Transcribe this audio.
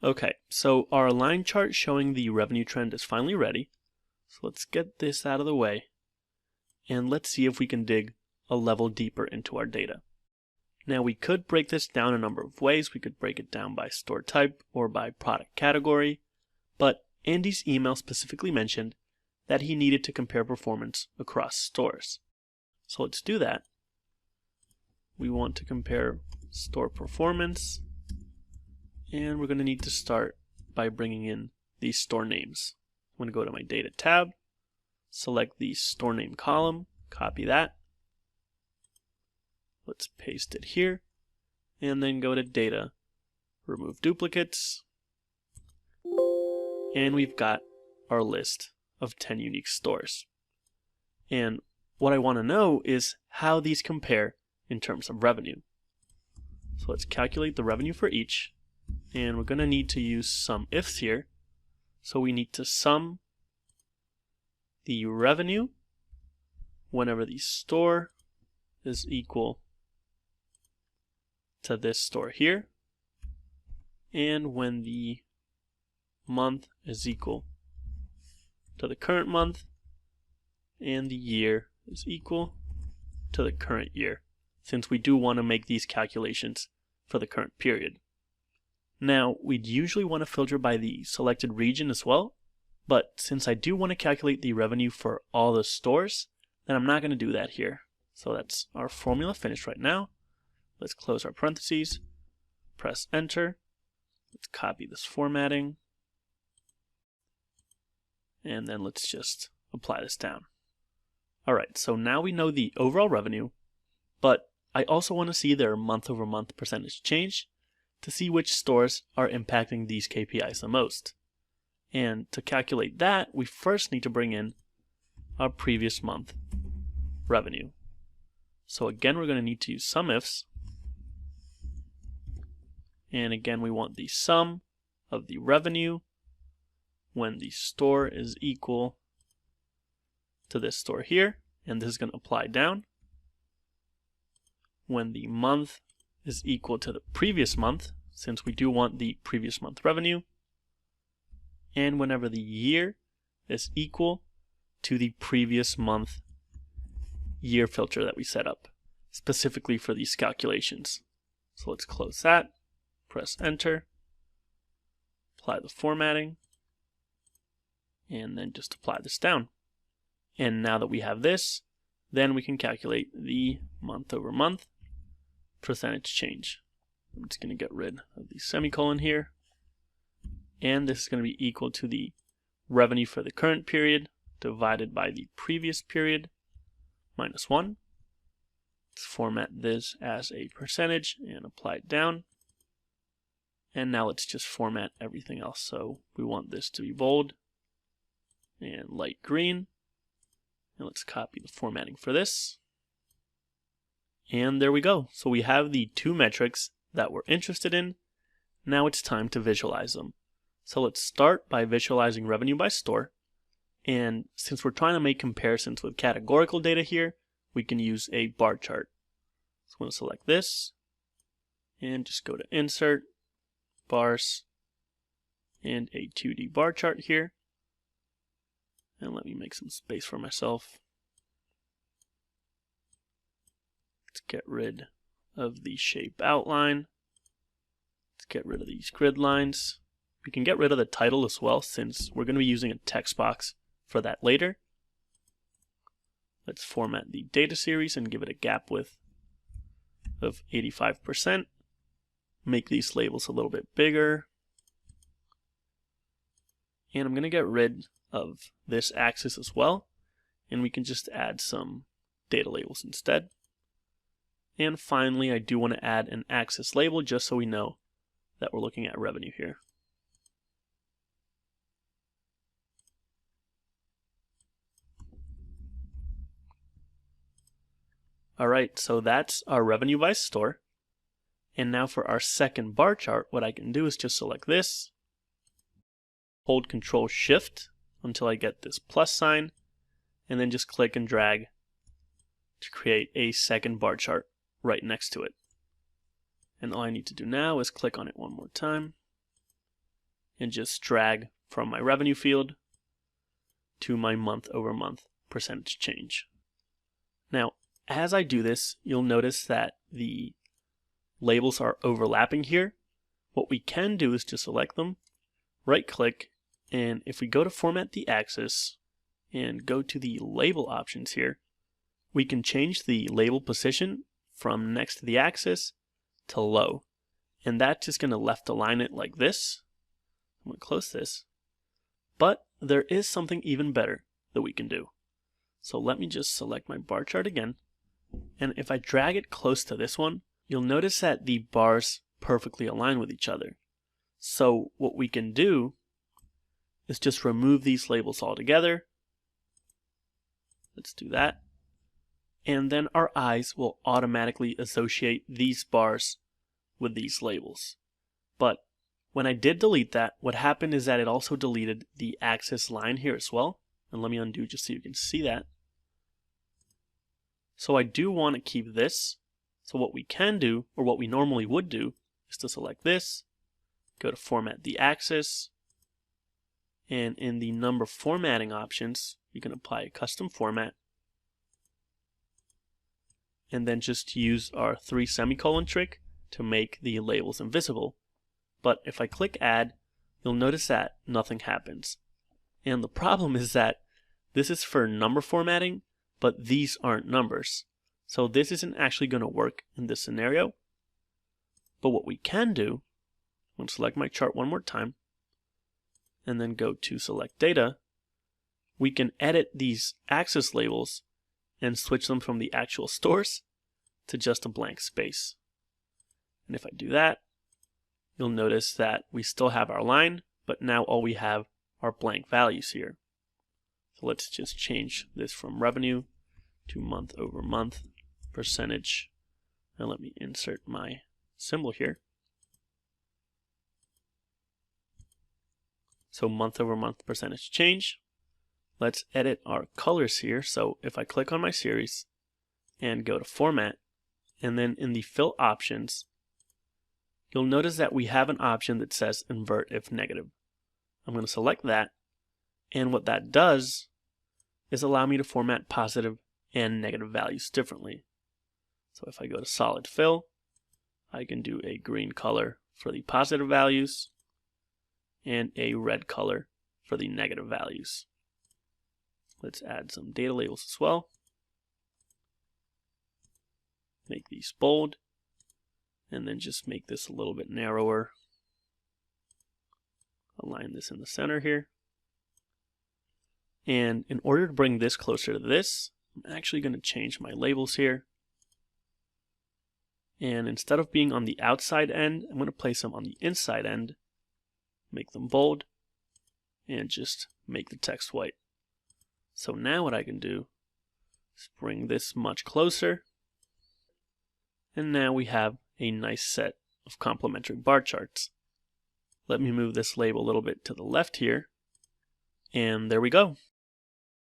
Okay, so our line chart showing the revenue trend is finally ready. So let's get this out of the way and let's see if we can dig a level deeper into our data. Now we could break this down a number of ways. We could break it down by store type or by product category, but Andy's email specifically mentioned that he needed to compare performance across stores. So let's do that. We want to compare store performance, and we're going to need to start by bringing in these store names. I'm going to go to my data tab, select the store name column, copy that. Let's paste it here, and then go to data, remove duplicates, and we've got our list of 10 unique stores. And what I want to know is how these compare in terms of revenue. So let's calculate the revenue for each, and we're going to need to use some ifs here. So we need to sum the revenue whenever the store is equal to this store here, and when the month is equal to the current month, and the year is equal to the current year, since we do want to make these calculations for the current period. Now, we'd usually want to filter by the selected region as well, but since I do want to calculate the revenue for all the stores, then I'm not going to do that here. So that's our formula finished right now. Let's close our parentheses, press enter, let's copy this formatting, and then let's just apply this down. Alright, so now we know the overall revenue, but I also want to see their month-over-month percentage change to see which stores are impacting these KPIs the most. And to calculate that, we first need to bring in our previous month revenue. So again, we're going to need to use some ifs. And again, we want the sum of the revenue when the store is equal to this store here, and this is going to apply down. When the month is equal to the previous month, since we do want the previous month revenue, and whenever the year is equal to the previous month year filter that we set up specifically for these calculations. So let's close that. Press enter, apply the formatting, and then just apply this down. And now that we have this, then we can calculate the month-over-month percentage change. I'm just going to get rid of the semicolon here, and this is going to be equal to the revenue for the current period divided by the previous period minus 1. Let's format this as a percentage and apply it down. And now let's just format everything else. So we want this to be bold and light green. And let's copy the formatting for this. And there we go. So we have the two metrics that we're interested in. Now it's time to visualize them. So let's start by visualizing revenue by store. And since we're trying to make comparisons with categorical data here, we can use a bar chart. So I'm going to select this and just go to Insert, Bars, and a 2D bar chart here. And let me make some space for myself. Let's get rid of the shape outline. Let's get rid of these grid lines. We can get rid of the title as well, since we're going to be using a text box for that later. Let's format the data series and give it a gap width of 85%. Make these labels a little bit bigger. And I'm going to get rid of this axis as well, and we can just add some data labels instead. And finally, I do want to add an axis label just so we know that we're looking at revenue here. Alright, so that's our revenue by store. And now for our second bar chart, what I can do is just select this, hold Control Shift until I get this plus sign, and then just click and drag to create a second bar chart right next to it. And all I need to do now is click on it one more time, and just drag from my revenue field to my month-over-month percentage change. Now, as I do this, you'll notice that the labels are overlapping here. What we can do is just select them, right-click, and if we go to Format the Axis and go to the label options here, we can change the label position from next to the axis to low. And that's just going to left align it like this. I'm going to close this. But there is something even better that we can do. So let me just select my bar chart again. And if I drag it close to this one, you'll notice that the bars perfectly align with each other. So what we can do is just remove these labels altogether. Let's do that. And then our eyes will automatically associate these bars with these labels. But when I did delete that, what happened is that it also deleted the axis line here as well. And let me undo just so you can see that. So I do want to keep this. So what we can do, or what we normally would do, is to select this, go to Format the Axis, and in the number formatting options, you can apply a custom format, and then just use our 3 semicolon trick to make the labels invisible. But if I click Add, you'll notice that nothing happens. And the problem is that this is for number formatting, but these aren't numbers. So this isn't actually going to work in this scenario. But what we can do, I'm going to select my chart one more time, and then go to Select Data. We can edit these axis labels and switch them from the actual stores to just a blank space. And if I do that, you'll notice that we still have our line, but now all we have are blank values here. So let's just change this from revenue to month-over-month percentage. And let me insert my symbol here. So month-over-month percentage change. Let's edit our colors here. So if I click on my series and go to Format, and then in the Fill options, you'll notice that we have an option that says Invert if negative. I'm going to select that, and what that does is allow me to format positive and negative values differently. So if I go to Solid Fill, I can do a green color for the positive values and a red color for the negative values. Let's add some data labels as well. Make these bold, and then just make this a little bit narrower. Align this in the center here. And in order to bring this closer to this, I'm actually going to change my labels here. And instead of being on the outside end, I'm going to place them on the inside end, make them bold, and just make the text white. So now what I can do is bring this much closer. And now we have a nice set of complementary bar charts. Let me move this label a little bit to the left here. And there we go.